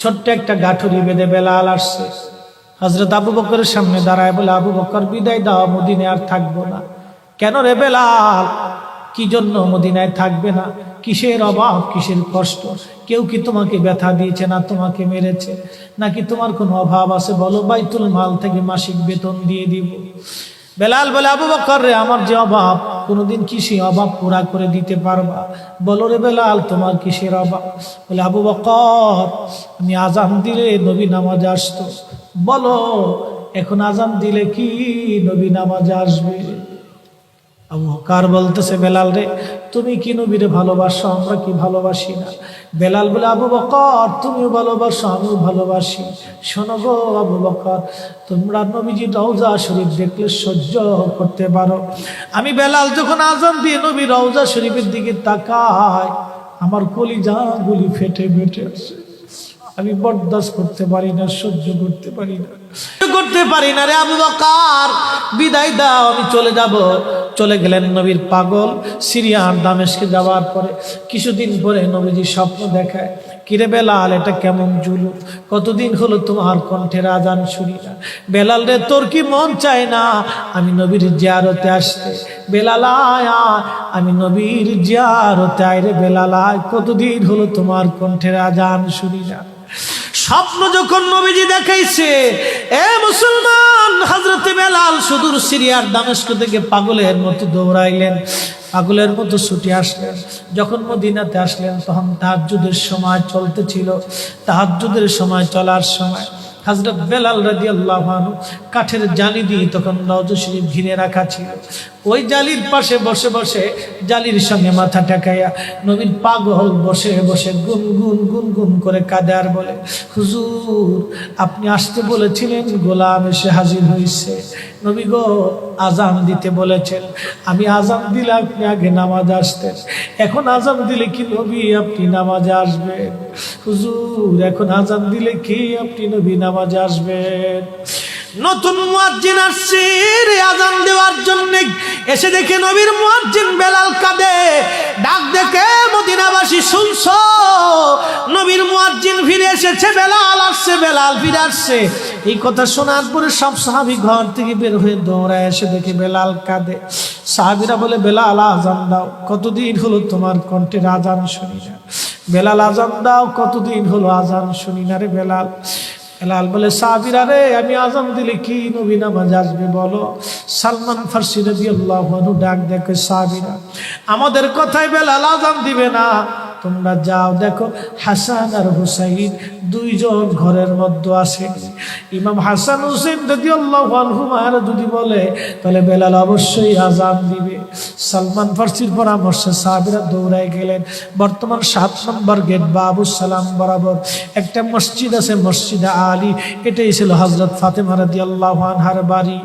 ছোট্ট একটা গাঠুরি বেঁধে বেলাল আসছে। হযরত আবু বকরের সামনে দাঁড়ায় বলে, আবু বকর বিদায় দাও, মদিনায় আর থাকবো না। কেন রে বেলাল, কি জন্য মদিনায় থাকবে না? কিসের অভাব, কিসের কষ্ট? কেউ কি তোমাকে ব্যথা দিয়েছে, না তোমাকে মেরেছে, নাকি তোমার কোনো অভাব আছে? বলো, বাইতুল মাল থেকে মাসিক বেতন দিয়ে দিব। বেলাল বলে, আবু বকর রে, আমার যে অভাব, কোনোদিন কি সেই অভাব পুরা করে দিতে পারবা? বলো রে বেলাল, তোমার কিসের অভাব? বলে, আবু বকর, আমি আজান দিলে নবী নামাজে আসতো। বলো, এখন আজান দিলে কি নবী নামাজে আসবে? আবু বকর বলতেছে, বেলাল রে, তুমি কি নবীরে ভালোবাসো, আমরা কি ভালোবাসি না? বেলাল বলে, আবু বকর, তুমিও ভালোবাসো, আমিও ভালোবাসি। শোনো গো আবু বকর, তোমরা নবীজি রওজা শরীফ দেখলে সহ্য করতে পারো? আমি বেলাল যখন আজান দিয়ে নবী রওজা শরীফের দিকে তাকাই, আমার কলিজা গুলি ফেটে ফেটে আসে। আমি বরদাস্ত করতে পারি না, সহ্য করতে পারি না, রে আবু বকর, বিদায় দাও, আমি চলে যাব। চলে গেলেন নবীর পাগল। সিরিয়ার দামেস্কে যাওয়ার পরে কিছুদিন পরে নবীজি স্বপ্ন দেখায়, কিরে বেলাল, এটা কেমন জুলুম, কতদিন হলো তোমার কণ্ঠের আজান শুনি না। বেলাল রে, তোর কি মন চায় না আমি নবীর জিয়ারতে আসতে? বেলাল আয়, আমি নবীর জিয়ারতে আয় রে বেলাল আয়, কতদিন হলো তোমার কণ্ঠের আজান শুনি না। স্বপ্ন যখন নবীজি দেখাইছে, এ মুসলমান, হযরতে বেলাল সুদূর সিরিয়ার দামেস্ক থেকে পাগলের মতো দৌড়াইলেন, পাগলের মতো ছুটে আসলেন। যখন মদিনাতে আসলেন, তখন তাহাজ্জুদের সময় চলতেছিল। তাহাজ্জুদের সময় চলার সময় হযরত বেলাল রাদিয়াল্লাহু আনহু কাঠের জালি দিয়ে তখন রওজা শরীফ ঘিরে রাখা ছিল। ওই জালির পাশে বসে বসে, জালির সঙ্গে মাথা ঠেকাইয়া নবীর পাগল বসে বসে গুনগুন গুনগুন করে কাঁদে আর বলে, হুজুর, আপনি আসতে বলেছিলেন, গোলাম এসে হাজির হয়েছে। নবী গো, আজান দিতে বলেছেন, আমি আজান দিলে আপনি আগে নামাজে আসতেন, এখন আজান দিলে কি নবী আপনি নামাজে আসবেন? হুজুর, এখন আজান দিলে কি আপনি নবী নামাজে আসবেন? নতুন মুয়াজ্জিন আসছে আজান দেওয়ার জন্য। এসে দেখে নবীর মুয়াজ্জিন বেলাল কাঁদে। ডাক দেখে মদিনাবাসী, শুনছো, নবীর মুয়াজ্জিন ফিরে এসেছে, বেলাল আসছে, বেলাল ফিরে আসছে। এই কথা শোনার পরে সব সাহাবী ঘর থেকে বের হয়ে দৌড়ায় এসে দেখে বেলাল কাঁদে। সাহাবীরা বলে, বেলাল আজান দাও, কতদিন হলো তোমার কণ্ঠের আজান শুনি না। বেলাল আজান দাও, কতদিন হলো আজান শুনি না রে বেলাল। বেলাল বলে, সাহাবীরা রে, আমি আজান দিলে কি নবী নামাজে আসবে বলো? সালমান ফারসি রাদিয়াল্লাহু আনহু ডাক দেখে, সাহাবীরা, আমাদের কথায় বেলাল আজান দিবে না, তোমরা যাও দেখো হাসান আর হুসাইন দুইজন ঘরের মধ্যে আসে। ইমাম হাসান হুসাইন রাদিয়াল্লাহু আনহুমা যদি বলে, তাহলে বেলাল অবশ্যই আজান দিবে। সালমান ফারসির পরামর্শে সাহাবীরা দৌড়ায় গেলেন। বর্তমান 7 নম্বর গেট বাবু সালাম বরাবর একটা মসজিদ আছে, মসজিদে আলী। এটাই ছিল হযরত ফাতেমা রাদিয়াল্লাহু আনহার বাড়ি।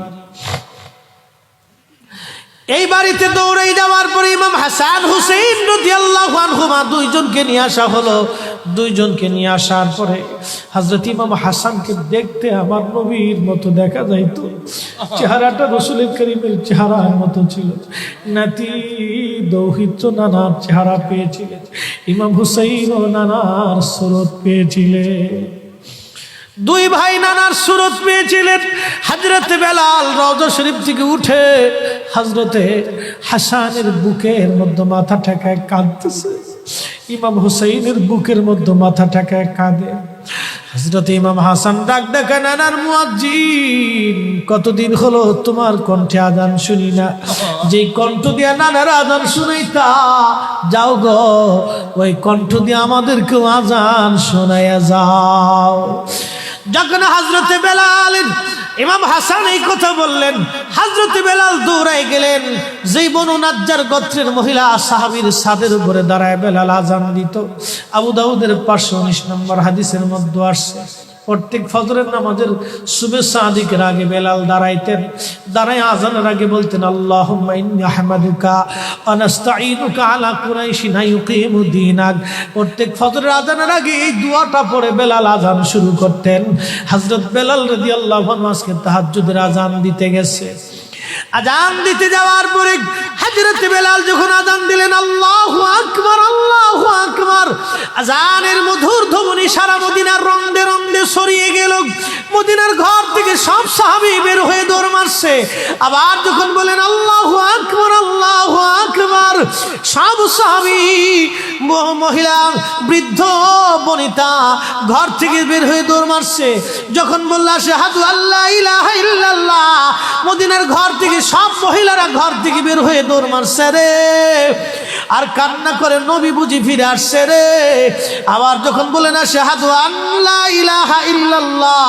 এই বাড়িতে দৌড়াই যাওয়ার পরে ইমাম হাসান হুসাইন রাদিয়াল্লাহু আনহুমা দুইজনকে নিয়ে আসা হলো। দুইজনকে নিয়ে আসার পরে হযরত ইমাম হাসানকে দেখতে আমার নবীর মতো দেখা যাইতো, চেহারাটা রাসূল করিমের চেহারার মতো ছিল। নাতি দৌহিত্র নানার চেহারা পেয়েছিলেন, ইমাম হুসাইন ও নানার সুরত পেয়েছিলেন। দুই ভাই নানার সুরত পেয়েছিলেন। হযরত বেলাল রওজা শরীফ থেকে উঠে হযরতে হাসানের বুকের মধ্যে মাথা ঠেকায় কাঁদতেছে, ইমাম হুসাইনের বুকের মধ্যে মাথা ঠেকায় কাঁদে। হযরত ইমাম হাসান ডাক দেখে, নানার মুয়াজ্জিন, কতদিন হলো তোমার কণ্ঠে আজান শুনি না, যেই কণ্ঠ দিয়া নানার আজান শুনাইতা, যাও গো ওই কণ্ঠ দিয়ে আমাদেরকেও আজান শোনাইয়া যাও। যখন হযরতে বেলাল ইমাম হাসান এই কথা বললেন, হযরতে বেলাল দৌড়ায় গেলেন। যেই বনু নাজ্জার গোত্রের মহিলা সাহাবীর ছাদের উপরে দাঁড়ায় বেলাল আজান দিত। আবু দাউদের 519 নম্বর হাদিসের মধ্যে আসছে, প্রত্যেক ফজরের নামাজের শুভেচ্ছা আদিকের আগে বেলাল দাঁড়াইতেন। দাঁড়ায় আজানের আগে বলতেন, আল্লাহুম্মা ইন্নী আহমাদুকা ওয়া নাস্তাঈনুকা আলা কুরাইশিন ইউকিমু দীনাক। প্রত্যেক ফজরের আজানের আগে এই দোয়াটা পড়ে বেলাল আজান শুরু করতেন। হযরত বেলাল রাদিয়াল্লাহু আনহু আজকে তাহাজ্জুদের আজান দিতে গেছে। আজান দিতে যাওয়ার পরে হযরত বেলাল যখন আজান দিলেন, আল্লাহু আকবার, আল্লাহু আকবার, আজানের মধুর ধ্বনি সারা মদিনার রং সরিয়ে গেল, মদিনার ঘর থেকে সব সাহাবী বের হয়ে দৌড় মারছে। আবার যখন বলেন আল্লাহু আকবার, আল্লাহু আকবার, সব সাহাবী, মহিলা, বৃদ্ধ, বনিতা ঘর থেকে বের হয়ে দৌড় মারছে। যখন বলল আশহাদু আল্লা ইলাহা ইল্লাল্লাহ, মদিনার ঘর থেকে সব মহিলারা ঘর থেকে বের হয়ে দৌড় মারছে রে, আর কান্না করে নবী বুঝি ফিরে আসছে রে। আবার যখন বলেন আশহাদু আল্লা ইলাহা ইল্লাল্লাহ,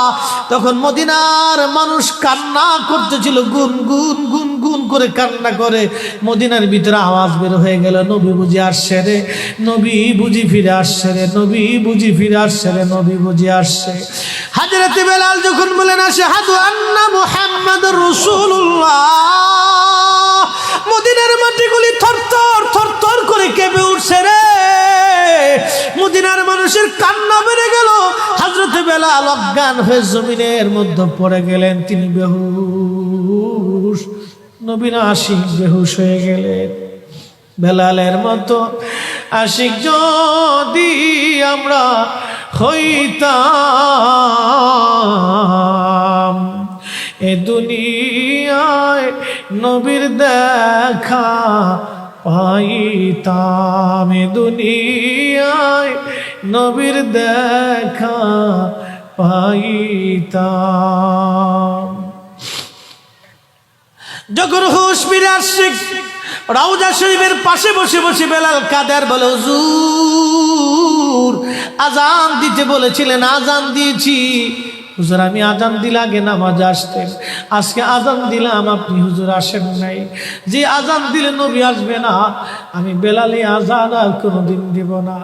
তখন মদিনার মানুষ কান্না করতেছিল, গুন গুন গুন গুন করে কান্না করে। মদিনার ভিতরে আওয়াজ বের হয়ে গেল, নবী বুঝি আসছে রে, নবী বুঝি ফিরে আসছে রে, নবী বুঝি ফিরে আসছে রে, নবী বুঝি আসছে। হযরতে বেলাল যখন বলেন আশহাদু আন্না মুহাম্মাদুর রাসূলুল্লাহ, মদিনার মাটিগুলি থরথর থরথর করে কেঁপে উঠছে রে। মদিনার মানুষের কান্না বেড়ে গেল। হযরতে বেলাল অজ্ঞান হয়ে জমিনের মধ্যে পড়ে গেলেন, তিনি বেহুশ, নবীর আশিক বেহুশ হয়ে গেলেন। বেলালের মতো আশিক যদি আমরা হইতাম, এ দুনিয়ায় নবীর দেখা পাইতাম, এ দুনিয়ায় নবীর দেখা পাইতাম। যখন হুঁশ ফিরে আসছে, রওজা শরীফের পাশে বসে বসে বেলাল কাঁদে আর বলে হুজুর আজান দিতে বলেছিলেন, আজান দিয়েছি হুজুর, আমি আজান দিলে আগে নামাজ আসতেন, আজকে আজান দিলাম আপনি হুজুর আসেন নাই। যে আজান দিলে নবী আসবে না, আমি বেলালে আজান আর কোনোদিন দিব না।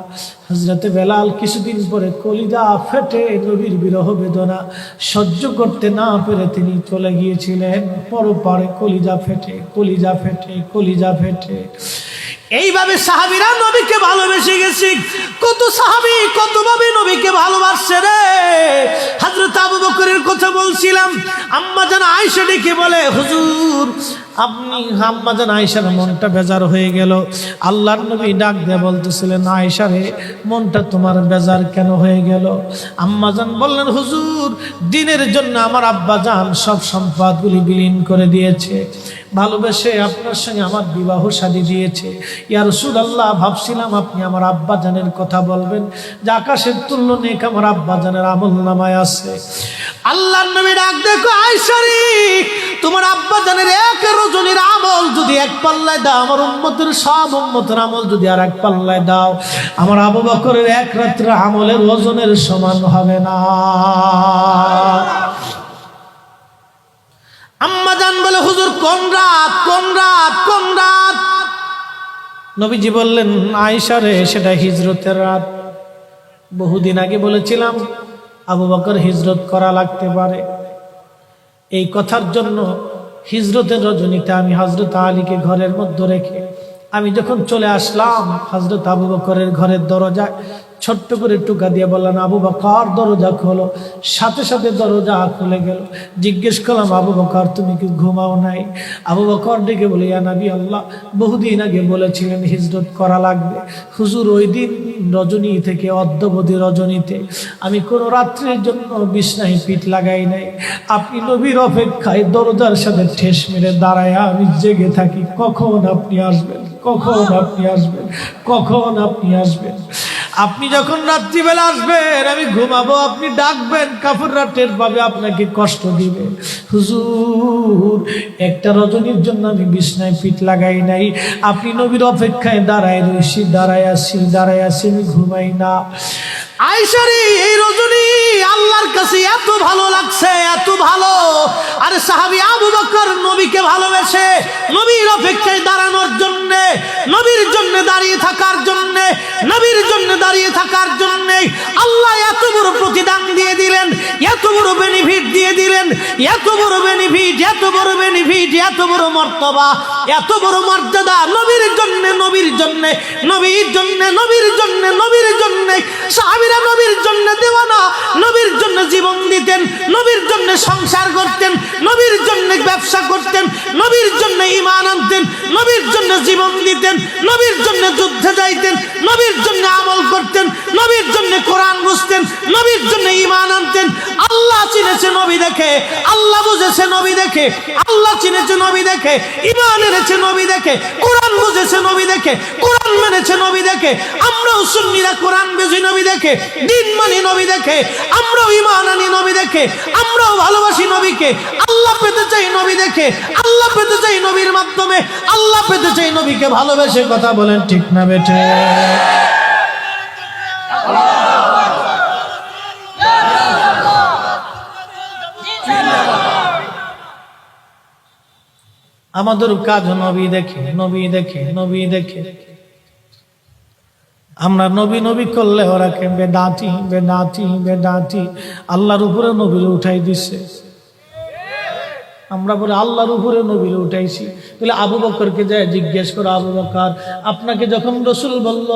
হযরতে বেলাল কিছুদিন পরে কলিজা ফেটে, নবীর বিরহ বেদনা সহ্য করতে না পেরে তিনি চলে গিয়েছিলেন পরপারে। কলিজা ফেটে, কলিজা ফেটে, কলিজা ফেটে। এইভাবে সাহাবীরা নবীকে ভালোবেসে গেছে। কত সাহাবী কতভাবে নবীকে ভালোবাসছে রে। হযরত আবু বকরের কথা বলছিলাম, আম্মা জান আয়েশা ডেকে বলে হুজুর আপনি, আম্মা জান আয়েশার মনটা বেজার হয়ে গেল। আল্লাহর নবী ডাক দিয়ে বলতেছিলেন আয়েশা রে, মনটা তোমার বেজার কেন হয়ে গেল? আম্মা জান বললেন হুজুর দিনের জন্য আমার আব্বা জান সব সম্পদগুলি বিলীন করে দিয়েছে, ভালোবেসে আপনার সঙ্গে আমার বিবাহ শাদী দিয়েছে। ইয়া রাসূলুল্লাহ, ভাবছিলাম আপনি আমার আব্বা জানের কথা বলবেন, যে আকাশের তুল্য নেক আমার আব্বা জানের আমল নামায় আছে। আল্লাহর নবী ডাক দেখো আয়েশা রে, তোমার আব্বা জানের এক রজনীর আমল যদি এক পাল্লায় দাও, আমার উম্মতের সব উম্মতের আমল যদি আর এক পাল্লায় দাও, আমার আবু বকরের এক রাত্রে আমলের ওজনের সমান হবে না। আম্মা জান বলে হুজুর কোন রাত, কোন রাত, কোন রাত? নবীজি বললেন আয়েশা রে, সেটা হিজরতের রাত। বহুদিন আগে বলেছিলাম আবু বকর হিজরত করা লাগতে পারে, এই কথার জন্য হিজরতের রজনীতে আমি হযরত আলীকে ঘরের মধ্যে রেখে আমি যখন চলে আসলাম, হযরত আবু বকরের ঘরের দরজায় ছোট্ট করে টুকা দিয়ে বললেন আবু বকর দরজা খোলো। সাথে সাথে দরজা খুলে গেল। জিজ্ঞেস করলাম আবু বকর তুমি কি ঘুমাও নাই? আবু বকর ডেকে বলে ইয়া নবী আল্লাহ, বহুদিন আগে বলেছিলেন হিজরত করা লাগবে। হুজুর ওই দিন রজনী থেকে অদ্যবধি রজনীতে আমি কোনো রাত্রের জন্য বিছনায় পিঠ লাগাই নাই। আপনি নবীর অপেক্ষায় দরজার সাথে ঠেস মেরে দাঁড়ায় আমি জেগে থাকি, কখন আপনি আসবেন, কখন আপনি আসবেন, কখন আপনি আসবেন। আপনি যখন রাত্রিবেলা আসবেন আমি ঘুমাবো, আপনি ডাকবেন, কাফেররা টের পাবে, আপনাকে কষ্ট দিবে। হুজুর একটা রজনীর জন্য আমি বিছনায় পিঠ লাগাই নাই, আপনি নবীর অপেক্ষায় দাঁড়ায় রয়েছি, দাঁড়ায় আসি, দাঁড়ায় আসি, আমি ঘুমাই না। আয়েশা রে, এই রজনী আল্লাহর কাছে এত ভালো লাগছে, এত ভালো। আরে সাহাবী আবু বকর নবীকে ভালোবেসে নবীর অপেক্ষায় দাঁড়ানোর জন্য, নবীর জন্য দাঁড়িয়ে থাকার জন্য, নবীর জন্য দাঁড়িয়ে থাকার জন্য আল্লাহ এত বড় প্রতিদান দিয়ে দিলেন, এত বড় বেনিফিট দিয়ে দিলেন, এত বড় বেনিফিট, এত বড় বেনিফিট, এত বড় মর্তবা, এত বড় মর্যাদা নবীর জন্য, নবীর জন্য, নবীর জন্য, নবীর জন্য, নবীর জন্য। সাহাবীরা নবীর জন্য দেওয়ানা, নবীর জন্য জীবন দিতেন, নবীর জন্য সংসার করতেন, নবীর জন্য ব্যবসা করতেন, নবীর জন্য ঈমান আনতেন, নবীর জন্য জীবন দিতেন, নবীর জন্য যুদ্ধে যাইতেন, নবীর জন্য আমল করতেন, নবীর জন্য কোরআন বুঝতেন, নবীর জন্য ঈমান আনতেন। আল্লাহ চিনেছে নবী দেখে, আল্লাহ বুঝেছে নবী দেখে, আল্লাহ চিনেছে নবী দেখে, ঈমান এনেছে নবী দেখে, কোরআন বুঝেছে নবী দেখে, কোরআন মেনেছে নবী দেখে। আমরাও সুন্নিরা কোরআন বুঝি নবী দেখে, দিন মানি নবী দেখে, আমরাও ঈমান আনি নবী দেখে, আমরাও ভালোবাসি নবীকে। আল্লাহ পেতে চাই নবী দেখে, আল্লাহ পেতে চাই নবীর মাধ্যমে, আল্লাহ পেতে চাই নবীকে ভালোবেসে। কথা বলেন ঠিক না বেঠে? আমাদের কাজ নবী দেখে, নবী দেখে, নবী দেখে। আমরা নবী নবী করলে ওরা কে বেদাতি, বেদাতি, বেদাতি। আল্লাহর উপরে নবীরে উঠাই দিচ্ছে। আমরা বলে আল্লাহর উপরে নবীরে উঠাইছি। তাহলে আবু বকরকে যায় জিজ্ঞেস করো, আবু বকর আপনাকে যখন রসুল বলল,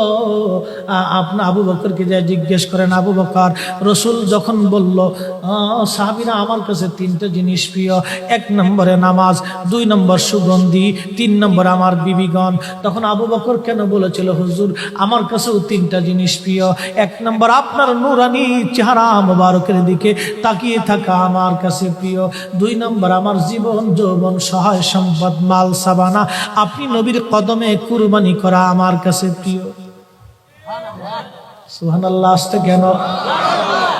আপনি আবু বকরকে যায় জিজ্ঞেস করেন, আবু বকর রসুল যখন বলল সাহাবীরা আমার কাছে তিনটা জিনিস প্রিয়, 1 নম্বরে নামাজ, 2 নম্বর সুগন্ধি, 3 নম্বর আমার বিবিগণ। তখন আবু বকর কেন বলেছিল, হুজুর আমার কাছেও 3টা জিনিস প্রিয়। 1 নম্বর আপনার নূরানি চেহারা মোবারকের দিকে তাকিয়ে থাকা আমার কাছে প্রিয়। 2 নম্বর আমার জীবন যৌবন সহায় সম্পদ মাল সাবানা আপনি নবীর কদমে কুরবানি করা আমার কাছে প্রিয়। সুবহানাল্লাহ। আসতে কেন?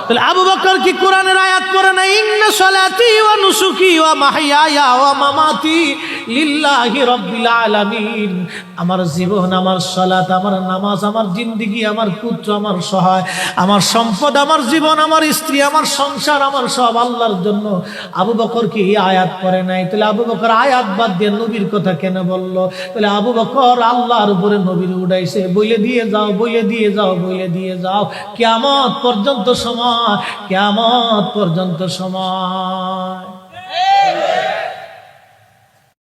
তাহলে আবু বকর কি কোরআনের আয়াত পড়ে না? ইন্না সলাতি ওয়া নুসুকি ওয়া মাহইয়ায়া ওয়া মামাতি লিল্লাহি রাব্বিল আলামিন। আমার জীবন, আমার সালাত, আমার নামাজ, আমার জিন্দেগি, আমার পুত্র, আমার সহায়, আমার সম্পদ, আমার জীবন, আমার স্ত্রী, আমার সংসার, আমার সব আল্লাহর জন্য। আবু বকর কি এই আয়াত পড়ে নাই? তাহলে আবু বকর আয়াত বাদ দিয়ে নবীর কথা কেন বলল? তাহলে আবু বকর আল্লাহর উপরে নবীর উড়াইছে। বলে দিয়ে যাও, বলে দিয়ে যাও, বলে দিয়ে যাও, কিয়ামত পর্যন্ত সময়, কিয়ামত পর্যন্ত সময়।